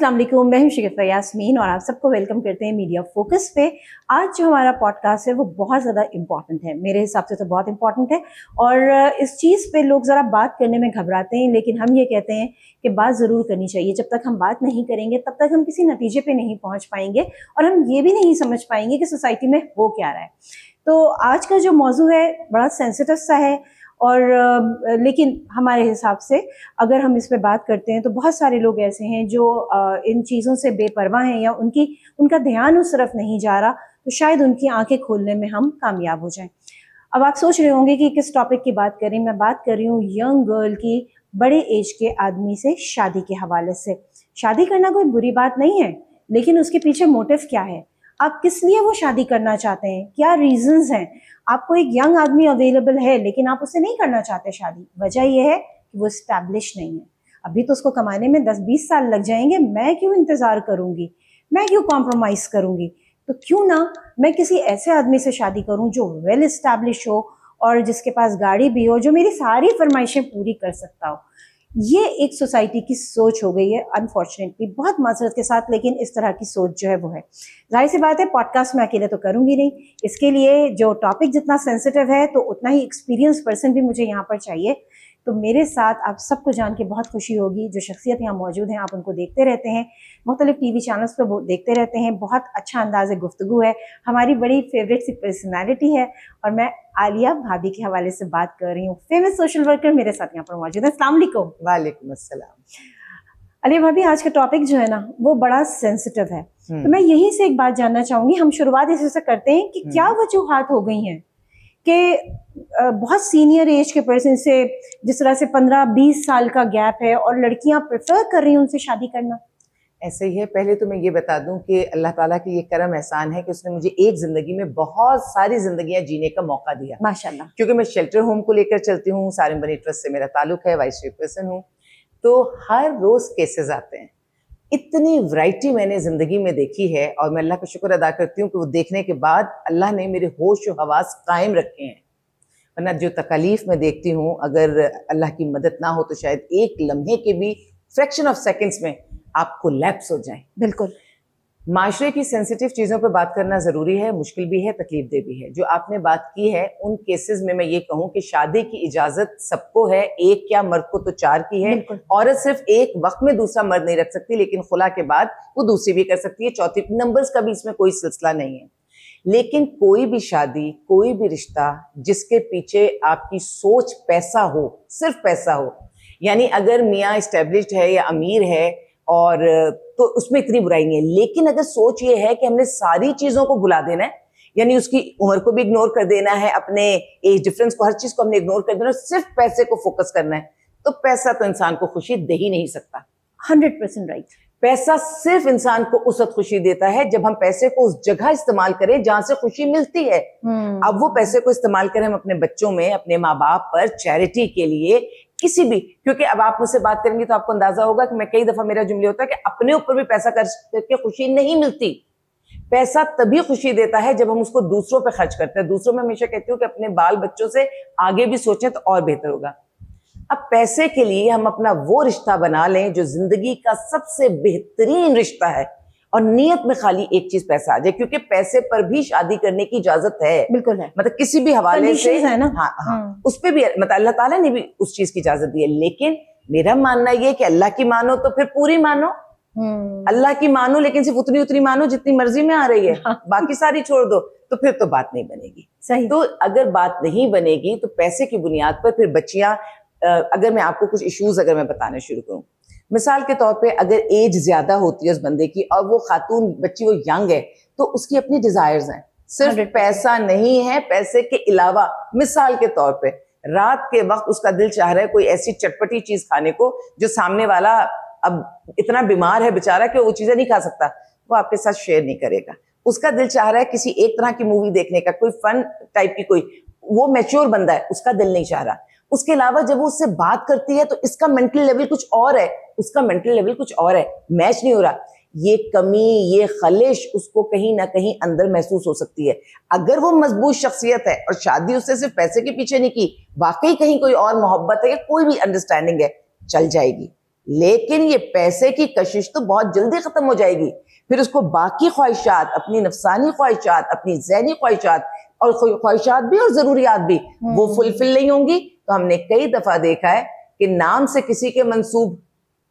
अस्सलाम वालेकुम, मैं हूं शगुफ्ता यास्मीन और आप सबको वेलकम करते हैं मीडिया फोकस पे। आज जो हमारा पॉडकास्ट है वो बहुत ज़्यादा इम्पॉर्टेंट है, मेरे हिसाब से तो बहुत इम्पॉर्टेंट है। और इस चीज़ पे लोग ज़रा बात करने में घबराते हैं, लेकिन हम ये कहते हैं कि बात ज़रूर करनी चाहिए। जब तक हम बात नहीं करेंगे तब तक हम किसी नतीजे पे नहीं पहुँच पाएंगे और हम ये भी नहीं समझ पाएंगे कि सोसाइटी में हो क्या रहा है। तो आज का जो मौजू है बड़ा सेंसिटिव सा है और लेकिन हमारे हिसाब से अगर हम इस पे बात करते हैं तो बहुत सारे लोग ऐसे हैं जो इन चीज़ों से बेपरवाह हैं या उनका ध्यान उस तरफ नहीं जा रहा, तो शायद उनकी आंखें खोलने में हम कामयाब हो जाएं। अब आप सोच रहे होंगे कि किस टॉपिक की बात करें। मैं बात कर रही हूँ यंग गर्ल की, बड़े एज के आदमी से शादी के हवाले से। शादी करना कोई बुरी बात नहीं है, लेकिन उसके पीछे मोटिव क्या है, आप किस लिए वो शादी करना चाहते हैं, क्या रीजंस हैं। आपको एक यंग आदमी अवेलेबल है लेकिन आप उससे नहीं करना चाहते शादी, वजह यह है कि वो एस्टैब्लिश नहीं है। अभी तो उसको कमाने में 10-20 साल लग जाएंगे, मैं क्यों इंतजार करूंगी, मैं क्यों कॉम्प्रोमाइज करूंगी। तो क्यों ना मैं किसी ऐसे आदमी से शादी करूं जो वेल एस्टैब्लिश हो और जिसके पास गाड़ी भी हो, जो मेरी सारी फरमाइशें पूरी कर सकता हो। ये एक सोसाइटी की सोच हो गई है, अनफॉर्चुनेटली, बहुत माजरत के साथ, लेकिन इस तरह की सोच जो है वो है। जाहिर सी बात है, पॉडकास्ट में अकेले तो करूंगी नहीं, इसके लिए जो टॉपिक जितना सेंसिटिव है तो उतना ही एक्सपीरियंस पर्सन भी मुझे यहाँ पर चाहिए। तो मेरे साथ आप सबको जान के बहुत खुशी होगी, जो शख्सियत यहाँ मौजूद हैं, आप उनको देखते रहते हैं, मुख्तलिफ टीवी चैनल्स पर देखते रहते हैं, बहुत अच्छा अंदाज़ गुफ्तगू है, हमारी बड़ी फेवरेट सी पर्सनैलिटी है। और मैं आलिया भाभी के हवाले से बात कर रही हूँ, फेमस सोशल वर्कर मेरे साथ यहाँ पर मौजूद है। अस्सलाम वालेकुम। वालेकुम अस्सलाम। आलिया भाभी, आज का टॉपिक जो है ना वो बड़ा सेंसिटिव है, तो मैं यहीं से एक बात जानना चाहूंगी। हम शुरुआत इसी से करते हैं कि क्या वजूहात हो गई हैं कि बहुत सीनियर एज के पर्सन से, जिस तरह से 15-20 साल का गैप है, और लड़कियां प्रेफर कर रही हैं उनसे शादी करना। ऐसे ही है। पहले तो मैं ये बता दूं कि अल्लाह ताला की ये करम एहसान है कि उसने मुझे एक जिंदगी में बहुत सारी जिंदगियां जीने का मौका दिया, माशाल्लाह। क्योंकि मैं शेल्टर होम को लेकर चलती हूँ, सारिम बनी ट्रस्ट से मेरा ताल्लुक है, वाइस चेयरपर्सन हूँ। तो हर रोज केसेस आते हैं, इतनी वैरायटी मैंने जिंदगी में देखी है और मैं अल्लाह का शुक्र अदा करती हूँ कि वो देखने के बाद अल्लाह ने मेरे होश और हवास कायम रखे हैं। वरना जो तकलीफ मैं देखती हूँ, अगर अल्लाह की मदद ना हो तो शायद एक लम्हे के भी फ्रैक्शन ऑफ सेकंड्स में आप कोलैप्स हो जाएं। बिल्कुल। माशरे की सेंसिटिव चीज़ों पर बात करना ज़रूरी है, मुश्किल भी है, तकलीफ दे भी है। जो आपने बात की है उन केसेस में मैं ये कहूँ कि शादी की इजाज़त सबको है, एक क्या मर्द को तो 4 की है। औरत सिर्फ एक वक्त में दूसरा मर्द नहीं रख सकती, लेकिन खुला के बाद वो दूसरी भी कर सकती है, चौथी। नंबर्स का भी इसमें कोई सिलसिला नहीं है। लेकिन कोई भी शादी, कोई भी रिश्ता जिसके पीछे आपकी सोच पैसा हो, सिर्फ पैसा हो, यानी अगर मियाँ एस्टेब्लिश्ड है या अमीर है और तो उसमें इतनी बुराई नहीं है। लेकिन अगर सोच ये है कि हमने सारी चीजों को भुला देना है, यानी उसकी उम्र को भी इग्नोर कर देना है, अपने एज डिफरेंस को, हर चीज को हमने इग्नोर कर देना है, सिर्फ पैसे को फोकस करना है, तो पैसा तो इंसान को खुशी दे ही नहीं सकता। 100% राइट। पैसा सिर्फ इंसान को उस वक्त खुशी देता है जब हम पैसे को उस जगह इस्तेमाल करें जहां से खुशी मिलती है। अब वो पैसे को इस्तेमाल करें हम अपने बच्चों में, अपने माँ बाप पर, चैरिटी के लिए, किसी भी। क्योंकि अब आप मुझसे बात करेंगे तो आपको अंदाजा होगा कि मैं कई दफा मेरा जुमले होता है कि अपने ऊपर भी पैसा खर्च करके खुशी नहीं मिलती। पैसा तभी खुशी देता है जब हम उसको दूसरों पे खर्च करते हैं। दूसरों में हमेशा कहती हूँ कि अपने बाल बच्चों से आगे भी सोचें तो और बेहतर होगा। अब पैसे के लिए हम अपना वो रिश्ता बना लें जो जिंदगी का सबसे बेहतरीन रिश्ता है, और नियत में खाली एक चीज पैसा आ जाए, क्योंकि पैसे पर भी शादी करने की इजाजत है। बिल्कुल है, मतलब किसी भी हवाले से है ना। हाँ, उस पे भी मतलब अल्लाह ताला ने भी उस चीज की इजाजत दी है। लेकिन मेरा मानना ये कि अल्लाह की मानो तो फिर पूरी मानो, अल्लाह की मानो लेकिन सिर्फ उतनी मानो जितनी मर्जी में आ रही है, बाकी सारी छोड़ दो, तो फिर तो बात नहीं बनेगी। सही। तो अगर बात नहीं बनेगी तो पैसे की बुनियाद पर फिर बच्चियां, अगर मैं आपको कुछ इश्यूज अगर मैं बताना शुरू करूं, मिसाल के तौर पे अगर एज ज्यादा होती है उस बंदे की और वो खातून बच्ची वो यंग है, तो उसकी अपनी डिजायर्स हैं, सिर्फ पैसा नहीं है, पैसे के अलावा मिसाल के तौर पे रात के वक्त उसका दिल चाह रहा है कोई ऐसी चटपटी चीज खाने को जो सामने वाला अब इतना बीमार है बेचारा कि वो चीजें नहीं खा सकता, वो आपके साथ शेयर नहीं करेगा। उसका दिल चाह रहा है किसी एक तरह की मूवी देखने का, कोई फन टाइप की, कोई, वो मैच्योर बंदा है, उसका दिल नहीं चाह रहा। उसके अलावा जब वो उससे बात करती है तो इसका मेंटल लेवल कुछ और है, उसका मेंटल लेवल कुछ और है, मैच नहीं हो रहा। ये कमी, ये खलिश उसको कहीं ना कहीं अंदर महसूस हो सकती है। अगर वो मजबूत शख्सियत है और शादी उससे सिर्फ पैसे के पीछे नहीं की, वाकई कहीं कोई और मोहब्बत है या कोई भी अंडरस्टैंडिंग है, चल जाएगी। لیکن یہ پیسے کی کشش تو بہت جلدی ختم ہو جائے گی. پھر اس کو باقی خواہشات, اپنی نفسانی خواہشات, اپنی ذہنی خواہشات اور خواہشات بھی اور ضروریات بھی وہ فلفل نہیں ہوں گی. تو ہم نے کئی دفعہ دیکھا ہے کہ نام سے کسی کے منسوب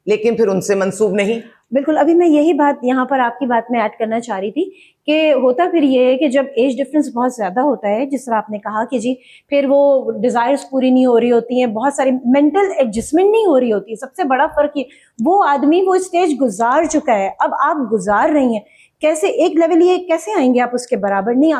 لیکن پھر ان سے منسوب نہیں. بالکل, ابھی میں یہی بات یہاں پر آپ کی بات میں ایڈ کرنا چاہ رہی تھی کہ ہوتا پھر یہ ہے کہ جب ایج ڈفرینس بہت زیادہ ہوتا ہے, جس طرح آپ نے کہا کہ جی پھر وہ ڈیزائرز پوری نہیں ہو رہی ہوتی ہیں, بہت ساری مینٹل ایڈجسٹمنٹ نہیں ہو رہی ہوتی ہے. سب سے بڑا فرق یہ, وہ آدمی وہ اسٹیج گزار چکا ہے, اب آپ گزار رہی ہیں, کیسے ایک لیول یہ کیسے آئیں گے آپ اس کے برابر نہیں,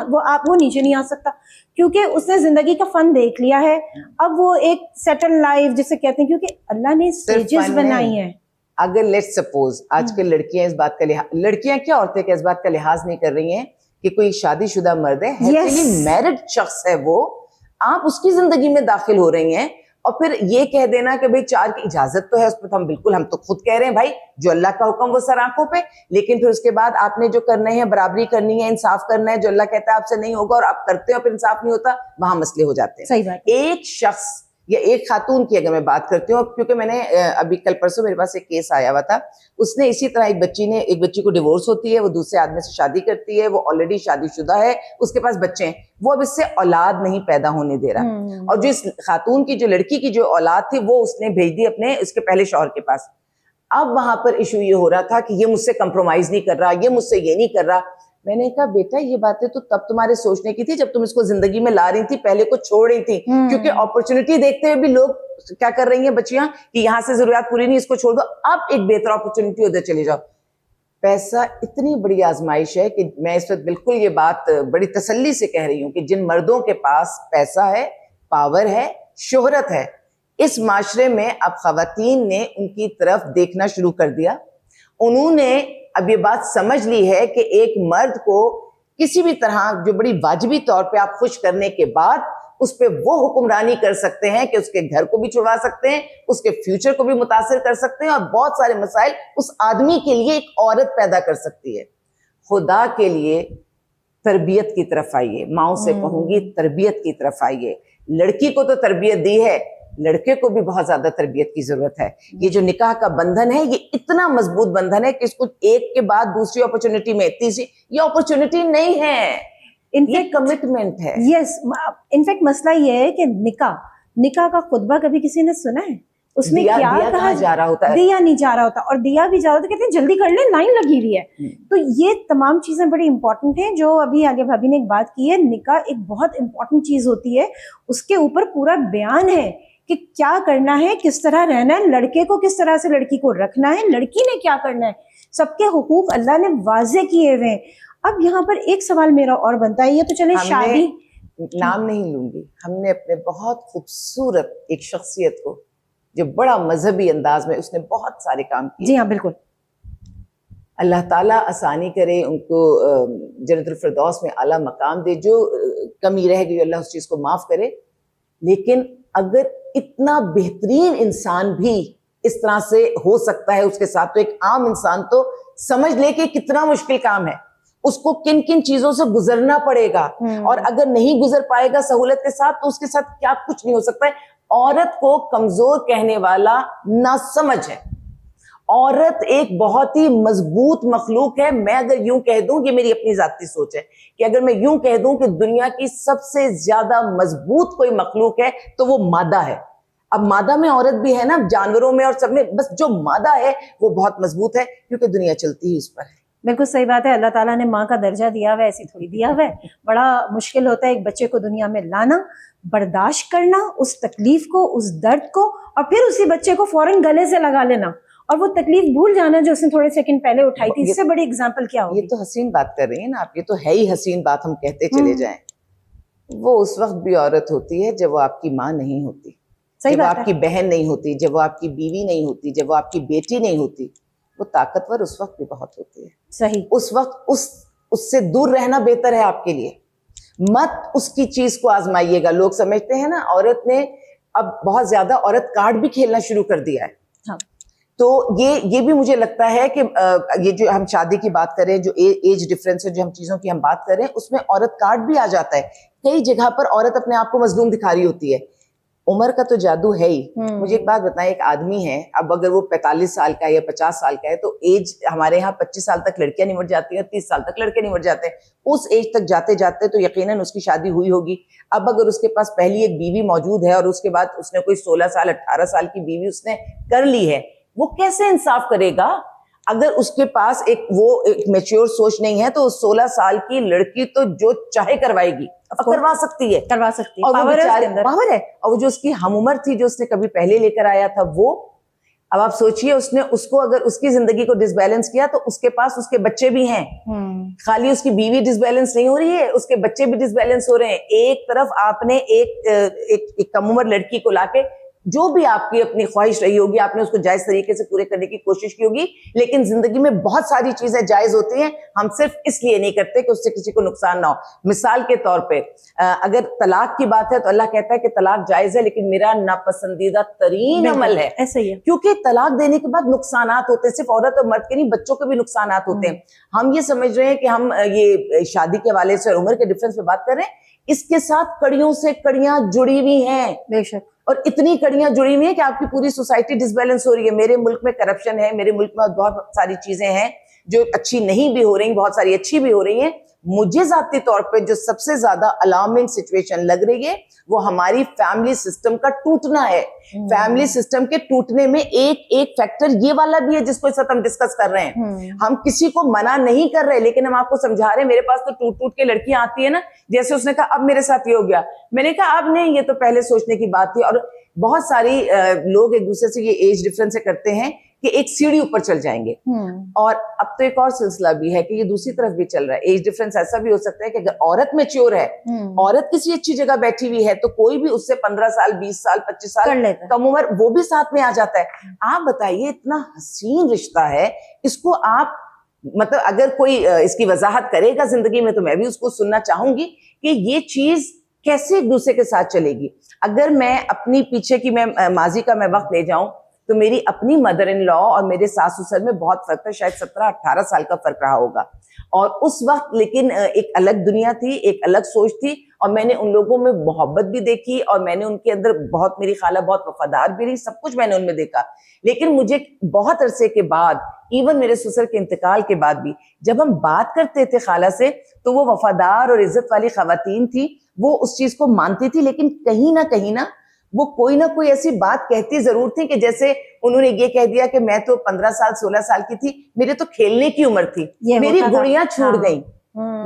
وہ نیچے نہیں آ سکتا کیونکہ اس نے زندگی کا فن دیکھ لیا ہے. اب وہ ایک سیٹل لائف جسے کہتے ہیں, کیونکہ اللہ نے اسٹیجز بنائی ہیں. اگر لیٹ سپوز آج کل لڑکیاں اس بات کا لڑکیاں کیا عورتیں کہ اس بات کا لحاظ نہیں کر رہی ہیں کہ کوئی شادی شدہ مرد ہے, ہیپیلی میرڈ شخص ہے وہ, آپ اس کی زندگی میں داخل ہو رہی ہیں اور پھر یہ کہہ دینا کہ بھئی 4 کی اجازت تو ہے اس پہ, ہم تو خود کہہ رہے ہیں بھائی جو اللہ کا حکم وہ سر آنکھوں پہ, لیکن پھر اس کے بعد آپ نے جو کرنے ہیں برابری کرنی ہے, انصاف کرنا ہے, جو اللہ کہتا ہے آپ سے نہیں ہوگا اور آپ کرتے ہیں اور پھر انصاف نہیں ہوتا, وہاں مسئلے ہو جاتے ہیں. صحیح بات. ایک شخص یا ایک خاتون کی اگر میں بات کرتی ہوں, کیونکہ میں نے ابھی کل پرسوں میرے پاس ایک کیس آیا ہوا تھا, اس نے اسی طرح ایک بچی کو ڈیورس ہوتی ہے, وہ دوسرے آدمی سے شادی کرتی ہے, وہ آلریڈی شادی شدہ ہے, اس کے پاس بچے ہیں, وہ اب اس سے اولاد نہیں پیدا ہونے دے رہا, اور جو اس خاتون کی جو لڑکی کی جو اولاد تھی وہ اس نے بھیج دی اپنے اس کے پہلے شوہر کے پاس. اب وہاں پر ایشو یہ ہو رہا تھا کہ یہ مجھ سے کمپرومائز نہیں کر رہا, یہ مجھ سے یہ نہیں کر رہا. میں نے کہا بیٹا یہ باتیں تو تب تمہارے سوچنے کی تھی جب تم اس کو زندگی میں لا رہی تھی, پہلے کو چھوڑ رہی تھی, کیونکہ اپرچونٹی دیکھتے ہوئے بھی لوگ کیا کر رہی ہیں بچیاں کہ یہاں سے ضروریات پوری نہیں, اس کو چھوڑ دو, اب ایک بہتر اپرچونٹی ادھر چلے جاؤ. پیسہ اتنی بڑی آزمائش ہے کہ میں اس وقت بالکل یہ بات بڑی تسلی سے کہہ رہی ہوں کہ جن مردوں کے پاس پیسہ ہے, پاور ہے, شہرت ہے, اس معاشرے میں اب خواتین نے ان کی طرف دیکھنا شروع کر دیا. انہوں نے اب یہ بات سمجھ لی ہے کہ ایک مرد کو کسی بھی طرح جو بڑی واجبی طور پہ آپ خوش کرنے کے بعد اس پہ وہ حکمرانی کر سکتے ہیں کہ اس کے گھر کو بھی چھڑوا سکتے ہیں, اس کے فیوچر کو بھی متاثر کر سکتے ہیں, اور بہت سارے مسائل اس آدمی کے لیے ایک عورت پیدا کر سکتی ہے. خدا کے لیے تربیت کی طرف آئیے, ماؤں سے کہوں گی تربیت کی طرف آئیے. لڑکی کو تو تربیت دی ہے, لڑکے کو بھی بہت زیادہ تربیت کی ضرورت ہے. یہ جو نکاح کا بندھن ہے یہ اتنا مضبوط بندھن ہے کہ اس کو ایک کے بعد دوسری اپرچونٹی میں تیسری, یہ اپرچونٹی نہیں ہے, یہ کمٹمنٹ ہے. یس, انفیکٹ مسئلہ یہ ہے کہ نکاح کا خطبہ کبھی کسی نے سنا ہے؟ اس میں کیا کہا جا رہا ہوتا ہے, دیا نہیں جا رہا ہوتا, اور دیا بھی جا رہا ہوتا, کہتے ہیں جلدی کر لیں لائن لگی ہوئی ہے. تو یہ تمام چیزیں بڑی امپورٹنٹ ہیں جو ابھی عالیہ بھابی نے ایک بات کی ہے. نکاح ایک بہت امپورٹنٹ چیز ہوتی ہے, اس کے اوپر پورا بیان ہے کہ کیا کرنا ہے, کس طرح رہنا ہے, لڑکے کو کس طرح سے لڑکی کو رکھنا ہے, لڑکی نے کیا کرنا ہے, سب کے حقوق اللہ نے واضح کیے ہوئے ہیں. اب یہاں پر ایک سوال میرا اور بنتا ہے, یہ تو چلے شادی, نام نہیں لوں گی, ہم نے اپنے بہت خوبصورت ایک شخصیت کو جو بڑا مذہبی انداز میں اس نے بہت سارے کام کیے. جی ہاں بالکل, اللہ تعالیٰ آسانی کرے, ان کو جنت الفردوس میں اعلیٰ مقام دے, جو کمی رہ گئی اللہ اس چیز کو معاف کرے. لیکن اگر اتنا بہترین انسان بھی اس طرح سے ہو سکتا ہے اس کے ساتھ, تو ایک عام انسان تو سمجھ لے کہ کتنا مشکل کام ہے, اس کو کن کن چیزوں سے گزرنا پڑے گا, اور اگر نہیں گزر پائے گا سہولت کے ساتھ تو اس کے ساتھ کیا کچھ نہیں ہو سکتا ہے. عورت کو کمزور کہنے والا ناسمجھ ہے. عورت ایک بہت ہی مضبوط مخلوق ہے. میں اگر یوں کہہ دوں, یہ میری اپنی ذاتی سوچ ہے, کہ اگر میں یوں کہہ دوں کہ دنیا کی سب سے زیادہ مضبوط کوئی مخلوق ہے تو وہ مادہ ہے. اب مادہ میں عورت بھی ہے نا, جانوروں میں اور سب میں, بس جو مادہ ہے وہ بہت مضبوط ہے کیونکہ دنیا چلتی ہی اس پر ہے. بالکل صحیح بات ہے. اللہ تعالیٰ نے ماں کا درجہ دیا ہوا ہے, ایسی تھوڑی دیا ہوا ہے. بڑا مشکل ہوتا ہے ایک بچے کو دنیا میں لانا, برداشت کرنا اس تکلیف کو, اس درد کو, اور پھر اسی بچے کو فوراً گلے سے لگا لینا اور وہ تکلیف بھول جانا جو اس نے تھوڑے سیکنڈ پہلے اٹھائی تھی. اس سے بڑی اگزامپل کیا ہوگی؟ یہ تو حسین بات کر رہی ہیں نا آپ, یہ تو ہے ہی حسین بات, ہم کہتے چلے جائیں. وہ اس وقت بھی عورت ہوتی ہے جب وہ آپ کی ماں نہیں ہوتی, جب وہ آپ کی بہن نہیں ہوتی, جب وہ آپ کی بیوی نہیں ہوتی, جب وہ آپ کی بیٹی نہیں ہوتی. وہ طاقتور اس وقت بھی بہت ہوتی ہے. صحیح, اس وقت اس سے دور رہنا بہتر ہے آپ کے لیے. مت اس کی چیز کو آزمائیے گا. لوگ سمجھتے ہیں نا عورت نے اب بہت زیادہ عورت کارڈ بھی کھیلنا شروع کر دیا ہے. ہاں. تو یہ بھی مجھے لگتا ہے کہ یہ جو ہم شادی کی بات کریں, جو ایج ڈفرینس ہے, جو ہم چیزوں کی ہم بات کریں, اس میں عورت کارڈ بھی آ جاتا ہے. کئی جگہ پر عورت اپنے آپ کو مظلوم دکھا رہی ہوتی ہے. عمر کا تو جادو ہے ہی. مجھے ایک بات بتائیں, ایک آدمی ہے, اب اگر وہ 45 سال کا ہے یا 50 سال کا ہے تو ایج ہمارے یہاں 25 سال تک لڑکیاں نمٹ جاتی ہیں, 30 سال تک لڑکے نمٹ جاتے ہیں. اس ایج تک جاتے جاتے تو یقیناً اس کی شادی ہوئی ہوگی. اب اگر اس کے پاس پہلی ایک بیوی موجود ہے اور اس کے بعد اس نے کوئی 16 سال 18 سال کی بیوی اس نے کر لی ہے, وہ کیسے انصاف کرے گا؟ اگر اس کے پاس ایک میچور سوچ نہیں ہے تو 16 سال کی لڑکی تو جو چاہے کروائے گی, کروا سکتی ہے, اور پاور ہے. اور وہ جو اس کی ہم عمر تھی جو اس نے کبھی پہلے لے کر آیا تھا, وہ اب آپ سوچئے اس نے اس کو اگر اس کی زندگی کو ڈس بیلنس کیا تو اس کے پاس اس کے بچے بھی ہیں. خالی اس کی بیوی ڈس بیلنس نہیں ہو رہی ہے, اس کے بچے بھی ڈس بیلنس ہو رہے ہیں. ایک طرف آپ نے ایک کم عمر لڑکی کو لا کے, جو بھی آپ کی اپنی خواہش رہی ہوگی آپ نے اس کو جائز طریقے سے پورے کرنے کی کوشش کی ہوگی, لیکن زندگی میں بہت ساری چیزیں جائز ہوتی ہیں, ہم صرف اس لیے نہیں کرتے کہ اس سے کسی کو نقصان نہ ہو. مثال کے طور پہ اگر طلاق کی بات ہے تو اللہ کہتا ہے کہ طلاق جائز ہے لیکن میرا ناپسندیدہ ترین عمل ہے. ایسا ہی ہے, کیونکہ طلاق دینے کے بعد نقصانات ہوتے ہیں, صرف عورت اور مرد کے نہیں, بچوں کے بھی نقصانات ہوتے ہیں. ہم یہ سمجھ رہے ہیں کہ ہم یہ شادی کے حوالے سے اور عمر کے ڈفرینس پہ بات کر رہے ہیں, اس کے ساتھ کڑیوں سے کڑیاں جڑی ہوئی ہیں. بے شک, اور اتنی کڑیاں جڑی ہوئی ہیں کہ آپ کی پوری سوسائٹی ڈس بیلنس ہو رہی ہے. میرے ملک میں کرپشن ہے, میرے ملک میں بہت ساری چیزیں ہیں جو اچھی نہیں بھی ہو رہی, بہت ساری اچھی بھی ہو رہی ہیں. مجھے ذاتی طور پہ جو سب سے زیادہ الارمنگ سچویشن لگ رہی ہے وہ ہماری فیملی سسٹم کا ٹوٹنا ہے. فیملی سسٹم کے ٹوٹنے میں ایک فیکٹر یہ والا بھی ہے جس کو اس وقت ہم ڈسکس کر رہے ہیں. ہم کسی کو منع نہیں کر رہے, لیکن ہم آپ کو سمجھا رہے ہیں. میرے پاس تو ٹوٹ کے لڑکیاں آتی ہیں نا, جیسے اس نے کہا اب میرے ساتھ یہ ہو گیا, میں نے کہا اب نہیں, یہ تو پہلے سوچنے کی بات تھی. اور بہت ساری لوگ ایک دوسرے سے یہ ایج ڈفرینس سے کرتے ہیں کہ ایک سیڑھی اوپر چل جائیں گے. اور اب تو ایک اور سلسلہ بھی ہے کہ یہ دوسری طرف بھی چل رہا ہے. ایج ڈفرینس ایسا بھی ہو سکتا ہے کہ اگر عورت میچور ہے, عورت کسی اچھی جگہ بیٹھی ہوئی ہے, تو کوئی بھی اس سے 15 سال 20 سال 25 سال کم عمر وہ بھی ساتھ میں آ جاتا ہے. آپ بتائیے, اتنا حسین رشتہ ہے, اس کو آپ مطلب اگر کوئی اس کی وضاحت کرے گا زندگی میں تو میں بھی اس کو سننا چاہوں گی کہ یہ چیز کیسے ایک دوسرے کے ساتھ چلے گی. اگر میں اپنی پیچھے کی میں ماضی کا میں وقت لے جاؤں تو میری اپنی مدر ان لا اور میرے ساس سسر میں بہت فرق تھا, شاید 17-18 سال کا فرق رہا ہوگا. اور اس وقت لیکن ایک الگ دنیا تھی, ایک الگ سوچ تھی, اور میں نے ان لوگوں میں محبت بھی دیکھی, اور میں نے ان کے اندر بہت, میری خالہ بہت وفادار بھی رہی, سب کچھ میں نے ان میں دیکھا. لیکن مجھے بہت عرصے کے بعد, ایون میرے سسر کے انتقال کے بعد بھی, جب ہم بات کرتے تھے خالہ سے تو وہ وفادار اور عزت والی خواتین تھی, وہ اس چیز کو مانتی تھی, لیکن کہیں نہ وہ کوئی نہ کوئی ایسی بات کہتی ضرور تھی کہ جیسے انہوں نے یہ کہہ دیا کہ میں تو 15 سال 16 سال کی تھی, میرے تو کھیلنے کی عمر تھی, میری گڑیاں چھوٹ گئیں,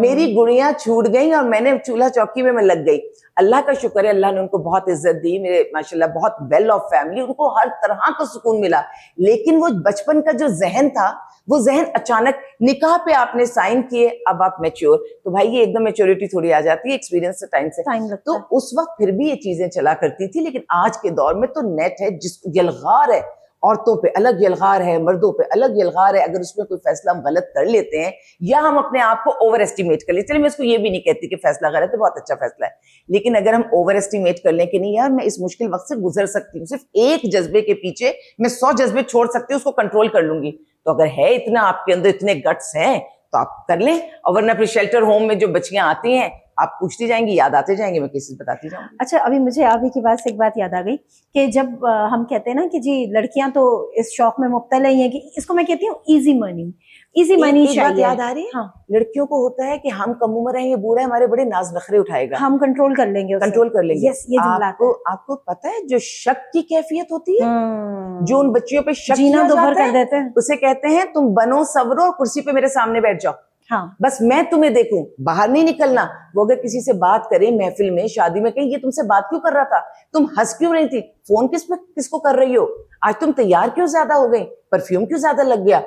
میری گڑیاں چھوٹ گئیں اور میں نے چولہا چوکی میں لگ گئی. اللہ کا شکر ہے, اللہ نے ان کو بہت عزت دی, میرے ماشاءاللہ بہت ویل آف فیملی, ان کو ہر طرح کا سکون ملا. لیکن وہ بچپن کا جو ذہن تھا, وہ ذہن اچانک نکاح پہ آپ نے سائن کیے, اب آپ میچور, تو بھائی یہ ایک دم میچورٹی تھوڑی آ جاتی ہے ایکسپیرینس سے, ٹائم سے. تو اس وقت پھر بھی یہ چیزیں چلا کرتی تھی, لیکن آج کے دور میں تو نیٹ ہے, جس یلغار ہے, عورتوں پہ الگ یلغار ہے, مردوں پہ الگ یلغار ہے. اگر اس میں کوئی فیصلہ ہم غلط کر لیتے ہیں یا ہم اپنے آپ کو اوور ایسٹیمیٹ کر لیتے ہیں, میں اس کو یہ بھی نہیں کہتی کہ فیصلہ غلط ہے, بہت اچھا فیصلہ ہے, لیکن اگر ہم اوور ایسٹیمیٹ کر لیں کہ نہیں یار میں اس مشکل وقت سے گزر سکتی ہوں, صرف ایک جذبے کے پیچھے میں 100 جذبے چھوڑ سکتی ہوں, اس کو کنٹرول کر لوں گی, تو اگر ہے اتنا آپ کے اندر, اتنے گٹس ہیں تو آپ کر لیں. اور ورنہ پھر شیلٹر ہوم میں جو بچیاں آتی ہیں آپ پوچھتی جائیں گی, یاد آتے جائیں گے, میں کیسز بتاتی جاؤں گی. اچھا, ابھی مجھے آپ ہی کی بات سے ایک بات یاد آ گئی کہ جب ہم کہتے ہیں نا کہ جی لڑکیاں تو اس شوق میں مبتلا ہی ہیں, کہ اس کو میں کہتی ہوں ایزی منی چاہیے. یاد آ رہی ہے, لڑکیوں کو ہوتا ہے کہ ہم کم عمر ہیں, یہ بوڑھا ہے, ہمارے بڑے ناز نخرے اٹھائے گا, ہم کنٹرول کر لیں گے, کنٹرول کر لیں گے. آپ کو پتا ہے جو شک کی کیفیت ہوتی ہے, جو ان بچیوں پہ شک جینا دوبھر کر دیتے ہیں, اسے کہتے ہیں تم بنو سورو اور کرسی پہ میرے سامنے بیٹھ جاؤ, بس میں تمہیں دیکھوں, باہر نہیں نکلنا. وہ اگر کسی سے بات کرے محفل میں, شادی میں, کہیں یہ تم سے بات کیوں کر رہا تھا, تم ہنس کیوں نہیں تھی, فون کس کو کر رہی ہو, آج تم تیار کیوں زیادہ ہو گئی, پرفیوم کیوں زیادہ لگ گیا.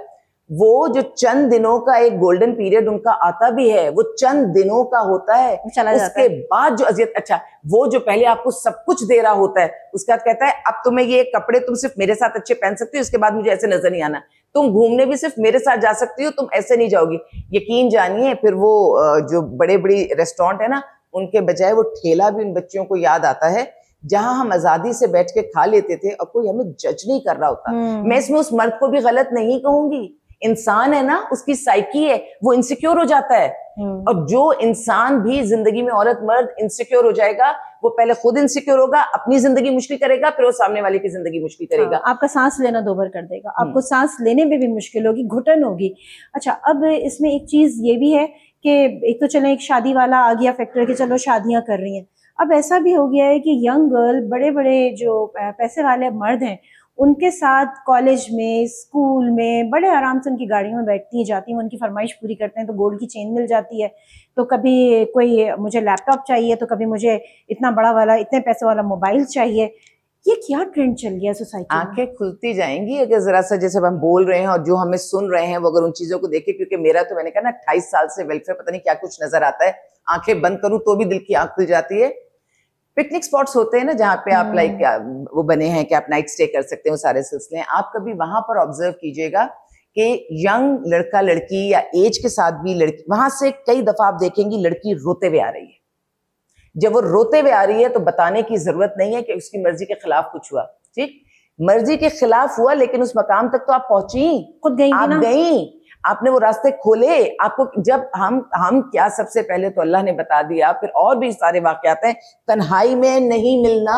وہ جو چند دنوں کا ایک گولڈن پیریڈ ان کا آتا بھی ہے, وہ چند دنوں کا ہوتا ہے, اس کے بعد جو اذیت, اچھا وہ جو پہلے آپ کو سب کچھ دے رہا ہوتا ہے, اس کا کہتا ہے اب تمہیں یہ کپڑے تم صرف میرے ساتھ اچھے پہن سکتی ہو, اس کے بعد مجھے ایسے نظر نہیں آنا, تم گھومنے بھی صرف میرے ساتھ جا سکتی ہو, تم ایسے نہیں جاؤ گی. یقین جانیے پھر وہ جو بڑے بڑی ریسٹورینٹ ہے نا, ان کے بجائے وہ ٹھیلا بھی ان بچیوں کو یاد آتا ہے جہاں ہم آزادی سے بیٹھ کے کھا لیتے تھے اور کوئی ہمیں جج نہیں کر رہا ہوتا. میں اس میں اس مرد کو بھی غلط نہیں کہوں گی, انسان ہے نا, اس کی سائیکی ہے, وہ انسیکیور ہو جاتا ہے, अब जो इंसान भी जिंदगी में औरत मर्द इनसिक्योर हो जाएगा, वो पहले खुद इनसिक्योर होगा, अपनी जिंदगी मुश्किल करेगा, फिर वो सामने वाले की जिंदगी मुश्किल करेगा। आपका सांस लेना दोबर कर देगा, आपको सांस लेने में भी मुश्किल होगी, घुटन होगी। अच्छा, अब इसमें एक चीज ये भी है कि एक तो चलो एक शादी वाला आ गया फैक्टर कि चलो शादियां कर रही हैं, अब ऐसा भी हो गया है कि यंग गर्ल बड़े बड़े जो पैसे वाले मर्द हैं उनके साथ कॉलेज में स्कूल में बड़े आराम से उनकी गाड़ियों में बैठती हैं, जाती हैं, उनकी फरमाइश पूरी करते हैं तो गोल्ड की चेन मिल जाती है, तो कभी कोई मुझे लैपटॉप चाहिए, तो कभी मुझे इतना बड़ा वाला इतने पैसे वाला मोबाइल चाहिए। ये क्या ट्रेंड चल गया सोसाइटी में? आंखें खुलती जाएंगी अगर जरा सा जैसे हम बोल रहे हैं और जो हमें सुन रहे हैं वो अगर उन चीजों को देखें, क्योंकि मेरा तो मैंने कहा ना 28 साल से वेलफेयर पता नहीं क्या कुछ नजर आता है, आंखें बंद करूं तो भी दिल की आंख खुल जाती है। पिकनिक स्पॉट्स होते हैं ना जहाँ पे आप लाइक वो बने हैं कि आप नाइट स्टे कर सकते हैं, वो सारे सिलसिले, आप कभी वहां पर ऑब्जर्व कीजिएगा कि यंग लड़का लड़की या एज के साथ भी लड़की, वहां से कई दफा आप देखेंगी लड़की रोते हुए आ रही है। जब वो रोते हुए आ रही है तो बताने की जरूरत नहीं है कि उसकी मर्जी के खिलाफ कुछ हुआ, ठीक, मर्जी के खिलाफ हुआ लेकिन उस मकाम तक तो आप पहुंची, खुद गई, आप गई, आपने वो रास्ते खोले। आपको जब हम क्या, सबसे पहले तो अल्लाह ने बता दिया, फिर और भी सारे वाकयात हैं, तन्हाई में नहीं मिलना,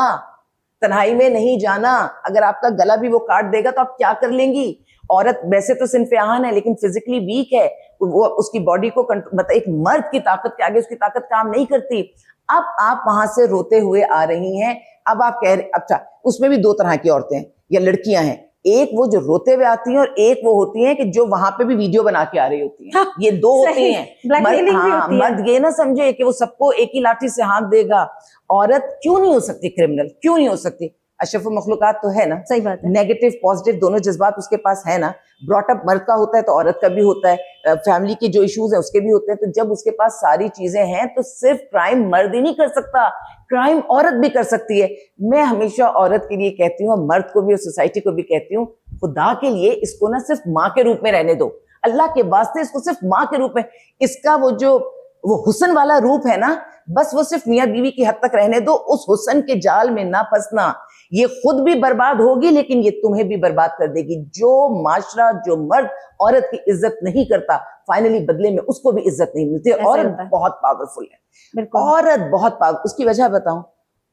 तन्हाई में नहीं जाना, अगर आपका गला भी वो काट देगा तो आप क्या कर लेंगी? औरत वैसे तो सिनफियान है लेकिन फिजिकली वीक है, वो उसकी बॉडी को मतलब एक मर्द की ताकत के आगे उसकी ताकत काम नहीं करती। अब आप वहां से रोते हुए आ रही हैं, अब आप कह रहे, अच्छा उसमें भी दो तरह की औरतें हैं या लड़कियां हैं, एक वो जो रोते हुए आती हैं और एक वो होती हैं कि जो वहां पे भी वीडियो बना के आ रही होती हैं। ये दो होती हैं। मर्द ये ना समझे कि वो सबको एक ही लाठी से हाथ देगा। औरत क्यों नहीं हो सकती क्रिमिनल, क्यों नहीं हो सकती? अशरफ मखलूकात तो है ना, सही बात है, नेगेटिव पॉजिटिव दोनों जज्बात उसके पास है ना, ब्रॉटअप मर्द का होता है तो औरत का भी होता है, फैमिली के जो इश्यूज है उसके भी होते हैं। तो जब उसके पास सारी चीजें हैं तो सिर्फ क्राइम मर्द ही नहीं कर सकता, क्राइम औरत भी कर सकती है। मैं हमेशा औरत के लिए कहती हूँ, मर्द को भी और सोसाइटी को भी कहती हूँ, खुदा के लिए इसको ना सिर्फ माँ के रूप में रहने दो, अल्लाह के वास्ते इसको सिर्फ माँ के रूप में, इसका वो हुस्न वाला रूप है ना, बस वो सिर्फ मियाँ बीवी की हद तक रहने दो, उस हुस्न के जाल में ना फंसना। ये खुद भी बर्बाद होगी लेकिन ये तुम्हें भी बर्बाद कर देगी। जो माशरा, जो मर्द औरत की इज्जत नहीं करता, फाइनली बदले में उसको भी इज्जत नहीं मिलती। औरत बहुत पावरफुल है, औरत बहुत पावर। उसकी वजह बताऊं,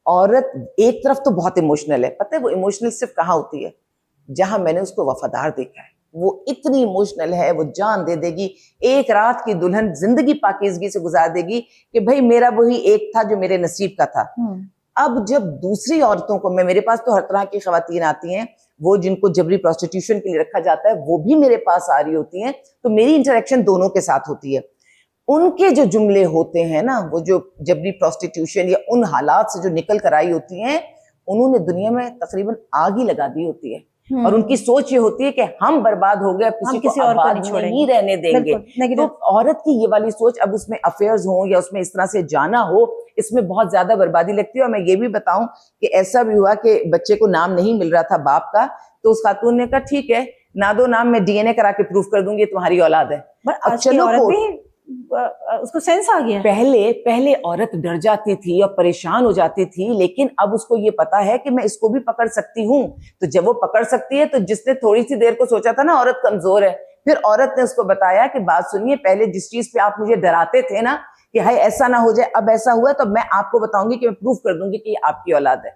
औरत एक तरफ तो बहुत इमोशनल है, पता है वो इमोशनल सिर्फ कहाँ होती है? जहां मैंने उसको वफादार देखा है, वो इतनी इमोशनल है, वो जान दे देगी, एक रात की दुल्हन जिंदगी पाकीज़गी से गुजार देगी कि भाई मेरा वही एक था जो मेरे नसीब का था। अब जब दूसरी औरतों को, मेरे पास तो हर तरह की खवातीन आती हैं, वो जिनको जबरी प्रोस्टिट्यूशन के लिए रखा जाता है वो भी मेरे पास आ रही होती हैं, तो मेरी इंटरेक्शन दोनों के साथ होती है। उनके जो जुमले होते हैं ना, वो जो जबरी प्रोस्टिट्यूशन या उन हालात से जो निकल कर आई होती हैं, उन्होंने दुनिया में तकरीबन आग ही लगा दी होती है। और उनकी सोच ये होती है कि हम बर्बाद हो गए, किसी और को नहीं रहने देंगे। तो औरत की ये वाली सोच, अब उसमें अफेयर्स हो या उसमें इस तरह से जाना हो, इसमें बहुत ज्यादा बर्बादी लगती है। और मैं ये भी बताऊं कि ऐसा भी हुआ कि बच्चे को नाम नहीं मिल रहा था बाप का, तो उस खातून ने कहा ठीक है ना दो नाम, मैं डीएनए करा के प्रूफ कर दूंगी तुम्हारी औलाद है। अब चलो उसको सेंस आ गया। पहले औरत डर जाती थी और परेशान हो जाती थी, लेकिन अब उसको ये पता है कि मैं इसको भी पकड़ सकती हूँ। तो जब वो पकड़ सकती है, तो जिसने थोड़ी सी देर को सोचा था ना औरत कमजोर है, फिर औरत ने उसको बताया कि बात सुनिए, पहले जिस चीज पे आप मुझे डराते थे ना कि हाय ऐसा ना हो जाए, अब ऐसा हुआ तो मैं आपको बताऊंगी कि मैं प्रूफ कर दूंगी कि ये आपकी औलाद है।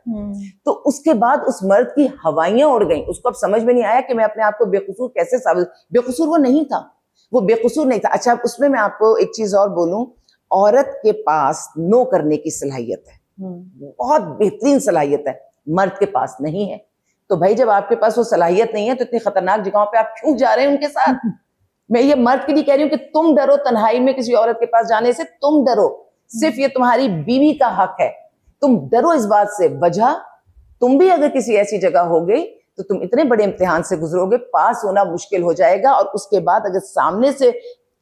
तो उसके बाद उस मर्द की हवाइयां उड़ गई। उसको अब समझ में नहीं आया कि मैं अपने आप को बेकसूर कैसे साबित, बेकसूर वो नहीं था, वो बेकसूर नहीं था। अच्छा, उसमें मैं आपको एक चीज और बोलूं, औरत के पास नो करने की सलाहियत है, बहुत बेहतरीन सलाहियत है, मर्द के पास नहीं है। तो भाई जब आपके पास वो सलाहियत नहीं है तो इतनी खतरनाक जगहों पे आप क्यों जा रहे हैं उनके साथ? मैं ये मर्द के लिए कह रही हूँ कि तुम डरो तन्हाई में किसी औरत के पास जाने से, तुम डरो, सिर्फ ये तुम्हारी बीवी का हक है, तुम डरो इस बात से। वजह, तुम भी अगर किसी ऐसी जगह हो गई तो तुम इतने बड़े इम्तिहान से गुजरोगे, पास होना मुश्किल हो जाएगा। और उसके बाद अगर सामने से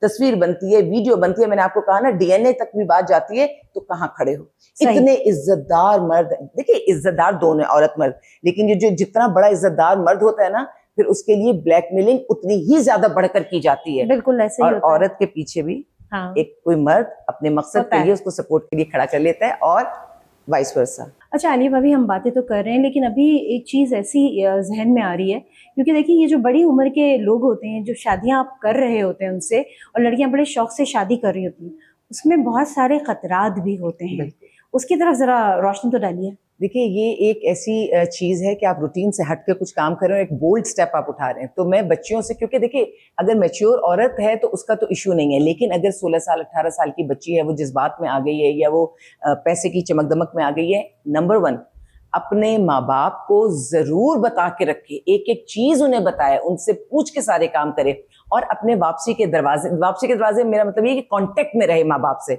तस्वीर बनती है, वीडियो बनती है, मैंने आपको कहा ना डीएनए तक भी बात जाती है, तो कहाँ खड़े हो? इतने इज्जतदार मर्द, देखिए इज्जतदार दोनों औरत मर्द, लेकिन ये जो जितना बड़ा इज्जतदार मर्द होता है ना, फिर उसके लिए ब्लैकमेलिंग उतनी ही ज्यादा बढ़कर की जाती है। बिल्कुल ऐसे ही और होता है। औरत के पीछे भी एक कोई मर्द अपने मकसद के लिए उसको सपोर्ट के लिए खड़ा कर लेता है और वाइस वर्सा। अच्छा आलिया भाभी, हम बातें तो कर रहे हैं लेकिन अभी एक चीज़ ऐसी जहन में आ रही है, क्योंकि देखिए ये जो बड़ी उम्र के लोग होते हैं जो शादियां आप कर रहे होते हैं उनसे, और लड़कियां बड़े शौक से शादी कर रही होती हैं, उसमें बहुत सारे खतरात भी होते हैं, उसकी तरफ जरा रोशनी तो डालिए। देखिए ये एक ऐसी चीज़ है कि आप रूटीन से हट के कुछ काम कर रहे हो, एक बोल्ड स्टेप आप उठा रहे हैं। तो मैं बच्चियों से, क्योंकि देखिए अगर मैच्योर औरत है तो उसका तो इशू नहीं है, लेकिन अगर 16 साल 18 साल की बच्ची है, वो जज्बात में आ गई है या वो पैसे की चमक दमक में आ गई है, नंबर 1 अपने माँ बाप को जरूर बता के रखे, एक एक चीज उन्हें बताए, उनसे पूछ के सारे काम करे, और अपने वापसी के दरवाजे मेरा मतलब ये कि कांटेक्ट में रहे माँ बाप से,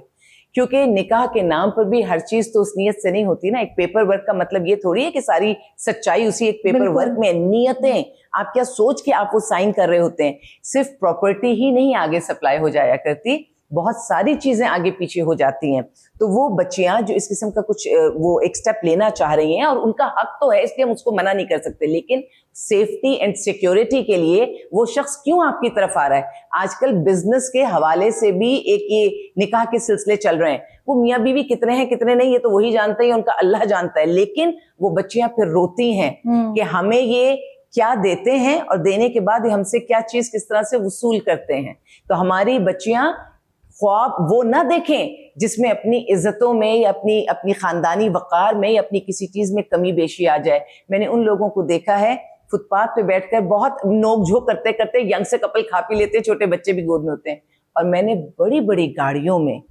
क्योंकि निकाह के नाम पर भी हर चीज तो उस नियत से नहीं होती ना। एक पेपर वर्क का मतलब ये थोड़ी है कि सारी सच्चाई उसी एक पेपर वर्क में। नियतें आप क्या सोच के आप वो साइन कर रहे होते हैं। सिर्फ प्रॉपर्टी ही नहीं आगे सप्लाई हो जाया करती, बहुत सारी चीजें आगे पीछे हो जाती हैं। तो वो बच्चियां जो इस किस्म का कुछ वो एक स्टेप लेना चाह रही हैं, और उनका हक तो है, इसलिए हम उसको मना नहीं कर सकते, लेकिन सेफ्टी एंड सिक्योरिटी के लिए वो शख्स क्यों आपकी तरफ आ रहा है। आजकल बिजनेस के हवाले से भी एक ये निकाह के सिलसिले चल रहे हैं। वो मियाँ बीवी कितने हैं कितने नहीं, ये तो वही जानते हैं, उनका अल्लाह जानता है, लेकिन वो बच्चियां फिर रोती हैं कि हमें ये क्या देते हैं और देने के बाद हमसे क्या चीज किस तरह से वसूल करते हैं। तो हमारी बच्चियां ख्वाब वो ना देखें जिसमें अपनी इज्जतों में या अपनी खानदानी वक़ार में या अपनी किसी चीज में कमी बेशी आ जाए। मैंने उन लोगों को देखा है फुटपाथ पे बैठकर बहुत नोक-झोंक करते करते यंग से कपल खा पी लेते हैं, छोटे बच्चे भी गोद में होते हैं, और मैंने बड़ी बड़ी गाड़ियों में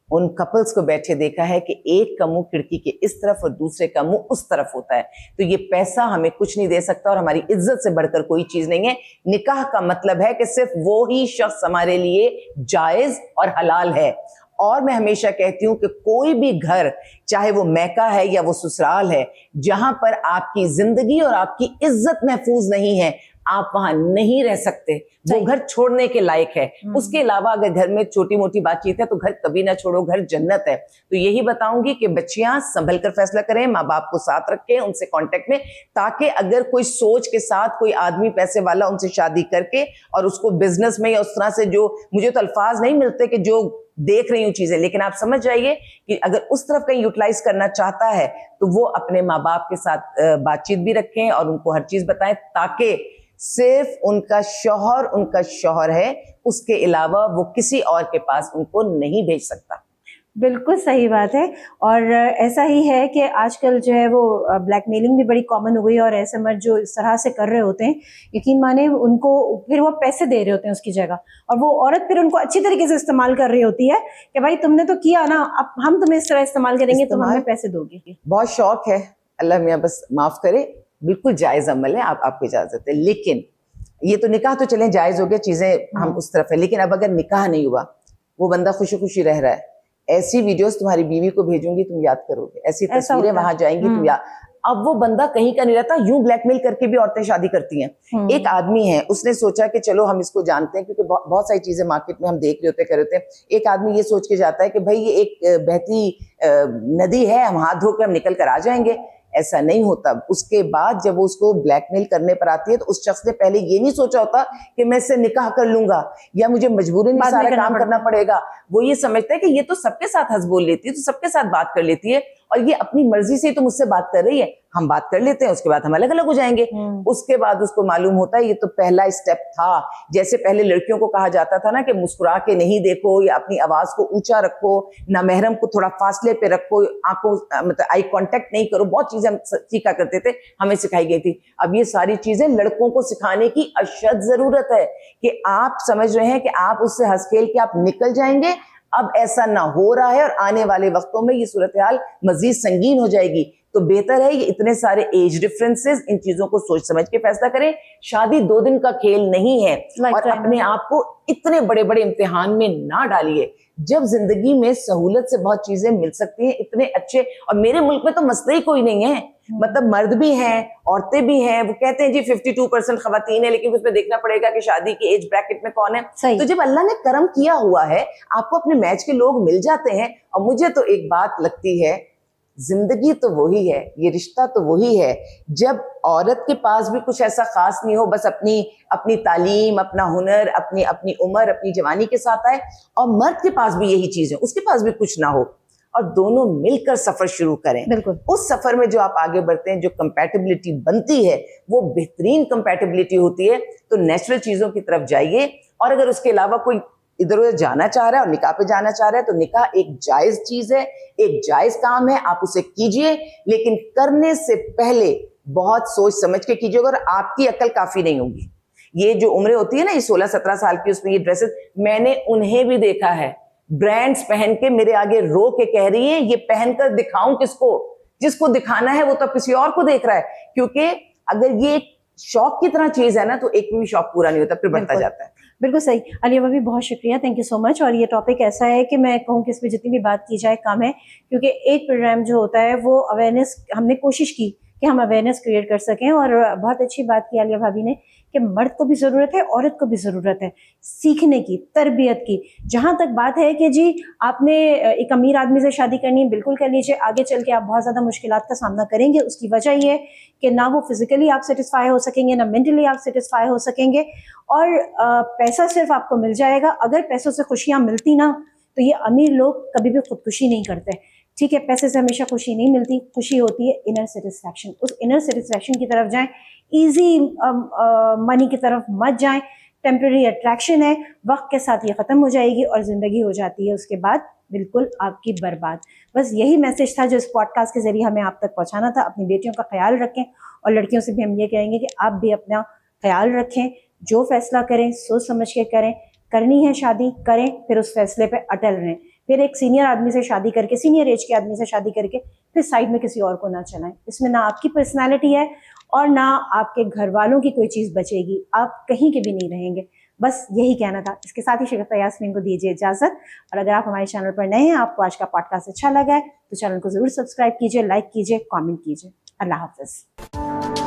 उन कपल्स को बैठे देखा है कि एक का मुंह खिड़की के इस तरफ और दूसरे का मुंह उस तरफ होता है। तो ये पैसा हमें कुछ नहीं दे सकता और हमारी इज्जत से बढ़कर कोई चीज नहीं है। निकाह का मतलब है कि सिर्फ वो ही शख्स हमारे लिए जायज और हलाल है। और मैं हमेशा कहती हूँ कि कोई भी घर, चाहे वो मैका है या वो ससुराल है, जहां पर आपकी जिंदगी और आपकी इज्जत महफूज नहीं है, आप वहां नहीं रह सकते। वो घर छोड़ने के लायक है। उसके अलावा अगर घर में छोटी मोटी बातचीत है तो घर कभी ना छोड़ो, घर जन्नत है। तो यही बताऊंगी कि बच्चियां संभल कर फैसला करें, माँ बाप को साथ रखें, उनसे कांटेक्ट में, ताकि अगर कोई सोच के साथ कोई आदमी पैसे वाला उनसे शादी करके और उसको बिजनेस में या उस तरह से, जो मुझे तो अल्फाज नहीं मिलते कि जो देख रही हूँ चीजें, लेकिन आप समझ जाइए कि अगर उस तरफ कहीं यूटिलाइज करना चाहता है तो वो अपने माँ बाप के साथ बातचीत भी रखें और उनको हर चीज बताएं, ताकि सिर्फ उनका शौहर है, उसके अलावा वो किसी और के पास उनको नहीं भेज सकता। बिल्कुल सही बात है। और ऐसा ही है कि आजकल जो है वो ब्लैकमेलिंग भी बड़ी कॉमन हो गई है, और ऐसे मर्द जो इस तरह से कर रहे होते हैं, यकीन माने उनको फिर वो पैसे दे रहे होते हैं उसकी जगह, और वो औरत फिर उनको अच्छी तरीके से इस्तेमाल कर रही होती है कि भाई तुमने तो किया ना, अब हम तुम्हें इस तरह इस्तेमाल करेंगे, तुम हमें पैसे दोगे। बहुत शौक है, अल्लाह मियाँ बस माफ करे, बिल्कुल जायज अमल है, आपको इजाजत है। लेकिन ये तो निकाह तो चलें जायज हो गया, चीजें हम उस तरफ है, लेकिन अब अगर निकाह नहीं हुआ, वो बंदा खुशी खुशी रह रहा है, ऐसी वीडियोस तुम्हारी बीवी को भेजूंगी, तुम याद करोगे, ऐसी तस्वीरें वहां जाएंगी, तुम याद। अब वो बंदा कहीं का नहीं रहता, यूं ब्लैकमेल करके भी औरतें शादी करती हैं। एक आदमी है, उसने सोचा कि चलो हम इसको जानते हैं, क्योंकि बहुत सारी चीजें मार्केट में हम देख रहे होते कर रहे होते हैं। एक आदमी ये सोच के जाता है कि भाई ये एक बहती नदी है, हम हाथ धो के हम निकल कर आ जाएंगे। ऐसा नहीं होता। उसके बाद जब वो उसको ब्लैकमेल करने पर आती है तो उस शख्स ने पहले ये नहीं सोचा होता कि मैं इससे निकाह कर लूंगा या मुझे मजबूरी में सारा काम करना पड़ेगा। वो ये समझता है कि ये तो सबके साथ हंस बोल लेती है, तो सबके साथ बात कर लेती है, और ये अपनी मर्जी से तो मुझसे बात कर रही है, हम बात कर लेते हैं, उसके बाद हम अलग अलग हो जाएंगे। उसके बाद उसको मालूम होता है ये तो पहला स्टेप था। जैसे पहले लड़कियों को कहा जाता था ना कि मुस्कुरा के नहीं देखो या अपनी आवाज को ऊंचा रखो, ना महरम को थोड़ा फासले पे रखो, आंखों मतलब आई कांटेक्ट नहीं करो, बहुत चीजें हम सीखा करते थे, हमें सिखाई गई थी। अब ये सारी चीजें लड़कों को सिखाने की अशद जरूरत है कि आप समझ रहे हैं कि आप उससे हंस खेल के आप निकल जाएंगे। अब ऐसा ना हो रहा है और आने वाले वक्तों में ये सूरत हाल मजीद संगीन हो जाएगी। तो बेहतर है ये इतने सारे एज डिफरेंसेस, इन चीजों को सोच समझ के फैसला करें। शादी 2 दिन का खेल नहीं है और अपने आप को इतने बड़े बड़े इम्तिहान में ना डालिए। जब जिंदगी में सहूलत से बहुत चीजें मिल सकती हैं, इतने अच्छे, और मेरे मुल्क में तो मसला ही कोई नहीं है, मतलब मर्द भी हैं, औरतें भी हैं। वो कहते हैं जी 52% खवातीन है, लेकिन उसमें देखना पड़ेगा कि शादी की एज ब्रैकेट में कौन है। तो जब अल्लाह ने करम किया हुआ है, आपको अपने मैच के लोग मिल जाते हैं। और मुझे तो एक बात लगती है, जिंदगी तो वही है, ये रिश्ता तो वही है, जब औरत के पास भी कुछ ऐसा खास नहीं हो, बस अपनी तालीम, अपना हुनर, अपनी उम्र, अपनी जवानी के साथ आए, और मर्द के पास भी यही चीज है, उसके पास भी कुछ ना हो, اور دونوں مل کر سفر شروع کریں. بالکل. اس سفر میں جو آپ آگے بڑھتے ہیں, جو کمپیٹیبلٹی بنتی ہے وہ بہترین کمپیٹیبلٹی ہوتی ہے. تو نیچرل چیزوں کی طرف جائیے, اور اگر اس کے علاوہ کوئی ادھر ادھر جانا چاہ رہا ہے اور نکاح پہ جانا چاہ رہا ہے تو نکاح ایک جائز چیز ہے, ایک جائز کام ہے, آپ اسے کیجئے, لیکن کرنے سے پہلے بہت سوچ سمجھ کے کیجئے. اور آپ کی عقل کافی نہیں ہوگی. یہ جو عمریں ہوتی ہے نا, یہ 16-17 سال کی, اس میں یہ ڈریسز میں نے انہیں بھی دیکھا ہے برانڈز پہن کے میرے آگے رو کے کہہ رہی ہیں یہ پہن کر دکھاؤں کس کو, جس کو دکھانا ہے وہ تو کسی اور کو دیکھ رہا ہے. کیونکہ اگر یہ شوق کی طرح چیز ہے نا تو ایک بھی شوق پورا نہیں ہوتا, پھر بڑھتا جاتا ہے. بالکل صحیح. علیہ بھابھی بہت شکریہ, تھینک یو سو مچ. اور یہ ٹاپک ایسا ہے کہ میں کہوں کہ اس پہ جتنی بھی بات کی جائے کم ہے, کیونکہ ایک پروگرام جو ہوتا ہے وہ اویئرنیس, ہم نے کوشش کی کہ ہم اویئرنیس کریٹ کر سکیں. اور بہت اچھی بات کی علیہ بھابھی نے کہ مرد کو بھی ضرورت ہے, عورت کو بھی ضرورت ہے سیکھنے کی, تربیت کی. جہاں تک بات ہے کہ جی آپ نے ایک امیر آدمی سے شادی کرنی ہے, بالکل کر لیجیے, آگے چل کے آپ بہت زیادہ مشکلات کا سامنا کریں گے. اس کی وجہ یہ ہے کہ نہ وہ فزیکلی آپ سیٹسفائی ہو سکیں گے, نہ مینٹلی آپ سیٹسفائی ہو سکیں گے, اور پیسہ صرف آپ کو مل جائے گا. اگر پیسوں سے خوشیاں ملتی نا تو یہ امیر لوگ کبھی بھی خودکشی نہیں کرتے. ٹھیک ہے, پیسے سے ہمیشہ خوشی نہیں ملتی, خوشی ہوتی ہے انر سیٹسفیکشن. اس انر سیٹسفیکشن کی طرف جائیں, ایزی منی کی طرف مت جائیں. ٹیمپرری اٹریکشن ہے, وقت کے ساتھ یہ ختم ہو جائے گی اور زندگی ہو جاتی ہے اس کے بعد بالکل آپ کی برباد. بس یہی میسج تھا جو اس پوڈ کاسٹ کے ذریعے ہمیں آپ تک پہنچانا تھا. اپنی بیٹیوں کا خیال رکھیں, اور لڑکیوں سے بھی ہم یہ کہیں گے کہ آپ بھی اپنا خیال رکھیں. جو فیصلہ کریں سوچ سمجھ کے کریں. کرنی ہے شادی کریں, پھر اس فیصلے پہ اٹل رہیں. پھر ایک سینئر آدمی سے شادی کر کے, سینئر ایج کے آدمی سے شادی کر کے پھر سائڈ میں کسی اور کو نہ چلائیں. اس میں نہ آپ کی پرسنالٹی ہے اور نہ آپ کے گھر والوں کی کوئی چیز بچے گی, آپ کہیں کے بھی نہیں رہیں گے. بس یہی کہنا تھا. اس کے ساتھ ہی شگفتہ یاسمین کو دیجیے اجازت. اور اگر آپ ہمارے چینل پر نئے ہیں, آپ کو آج کا پوڈ کاسٹ اچھا لگا ہے تو چینل کو ضرور سبسکرائب کیجیے, لائک کیجیے, کامنٹ کیجیے. اللہ حافظ.